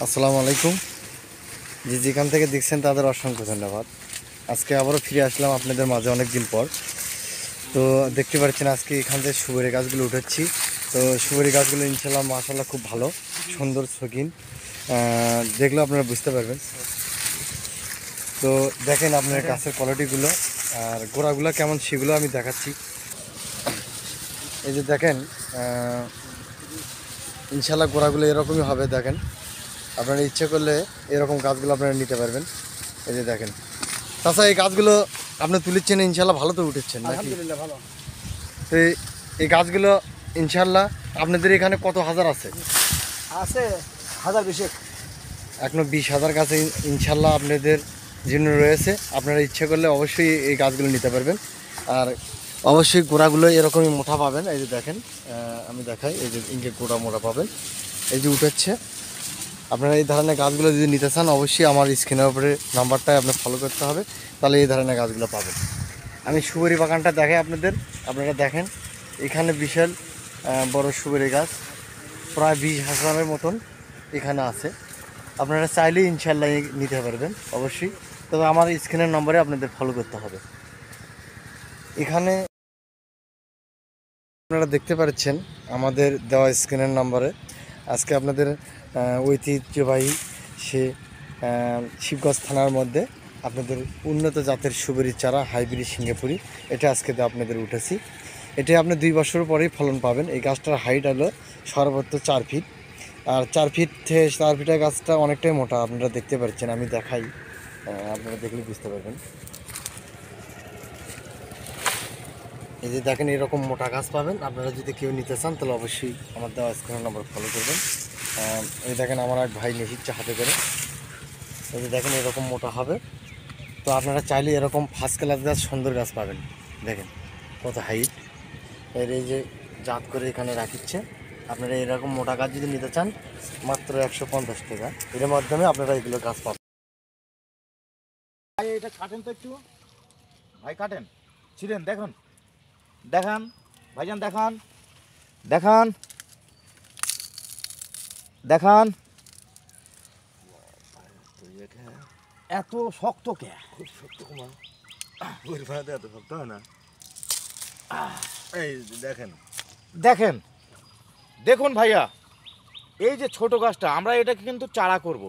আসসালামু আলাইকুম। যেখান থেকে দেখছেন তাদের অসংখ্য ধন্যবাদ। আজকে আবারও ফিরে আসলাম আপনাদের মাঝে অনেক দিন পর। তো দেখতে পাচ্ছেন আজকে এখান থেকে সুপারি গাছগুলো উঠাচ্ছি। তো সুপারি গাছগুলো ইনশাল্লাহ মাশাআল্লাহ খুব ভালো, সুন্দর শৌখিন, দেখলেও আপনারা বুঝতে পারবেন। তো দেখেন আপনার গাছের কোয়ালিটিগুলো আর গোড়াগুলো কেমন সেগুলো আমি দেখাচ্ছি। এই যে দেখেন, ইনশাল্লাহ গোড়াগুলো এরকমই হবে। দেখেন, আপনারা ইচ্ছে করলে এরকম গাছগুলো আপনারা নিতে পারবেন। এই যে দেখেন, তাছাড়া এই গাছগুলো আপনি তুলেছেন ইনশাল্লাহ ভালো তো উঠেছেন নাকি? আলহামদুলিল্লাহ ভালো তো এই গাছগুলো ইনশাল্লাহ আপনাদের এখানে কত হাজার আছে? আছে, হাজার বিশেক। এখনো 20,000 গাছ ইনশাল্লাহ আপনাদের জন্য রয়েছে। আপনারা ইচ্ছে করলে অবশ্যই এই গাছগুলো নিতে পারবেন। আর অবশ্যই গোড়াগুলো এরকমই মোটা পাবেন। এই যে দেখেন, আমি দেখাই, এই যে ইনকে গোড়া মোটা পাবেন, এই যে উঠেছে। আপনারা এই ধরনের গাছগুলো যদি নিতে চান অবশ্যই আমার স্ক্রিনের উপরে নাম্বারটায় আপনার ফলো করতে হবে, তাহলে এই ধরনের গাছগুলো পাবেন। আমি সুপারি বাগানটা দেখাই আপনাদের। আপনারা দেখেন, এখানে বিশাল বড় সুপারি গাছ, প্রায় 20,000-এর মতন এখানে আছে। আপনারা চাইলেই ইনশাল্লাহ নিতে পারবেন অবশ্যই, তবে আমার স্ক্রিনের নম্বরে আপনাদের ফলো করতে হবে। এখানে আপনারা দেখতে পাচ্ছেন আমাদের দেওয়া স্ক্রিনের নম্বরে আজকে আপনাদের ঐতিহ্যবাহী সে শিবগঞ্জ থানার মধ্যে আপনাদের উন্নত জাতের সুপারি চারা হাইব্রিড সিঙ্গাপুরি, এটা আজকে আপনাদের উঠেছি। এটা আপনি 2 বছর পরেই ফলন পাবেন। এই গাছটার হাইট হলো সর্বোচ্চ 4 ফিট, আর 4 ফিট থেকে 4 ফিটের গাছটা অনেকটাই মোটা। আপনারা দেখতে পাচ্ছেন, আমি দেখাই, আপনারা দেখলে বুঝতে পারবেন। এই যে দেখেন, এরকম মোটা গাছ পাবেন। আপনারা যদি কেউ নিতে চান তাহলে অবশ্যই আমার দেওয়া স্ক্রিনের নাম্বার ফলো করবেন। এই দেখেন, আমার এক ভাই নিয়ে হাতে করে। এই যে দেখেন, এরকম মোটা হবে। তো আপনারা চাইলে এরকম ফার্স্ট ক্লাস গাছ, সুন্দর গাছ পাবেন। দেখেন কত হাইট। এই যে জাত করে এখানে রাখিচ্ছে। আপনারা এরকম মোটা গাছ যদি নিতে চান মাত্র 150 টাকা, এর মাধ্যমে আপনারা এগুলো গাছ পাবেন। ভাই এটা কাটেন তো একটু, ভাই কাটেন, ছিলেন দেখুন, দেখান ভাইজান, দেখান দেখান দেখান। এত শক্ত কে? খুব শক্ত কুমা, ওই ফাঁড়াতে এত শক্ত হয় না। এই দেখেন দেখেন, দেখুন ভাইয়া, এই যে ছোট গাছটা, আমরা এটাকে কিন্তু চারা করব।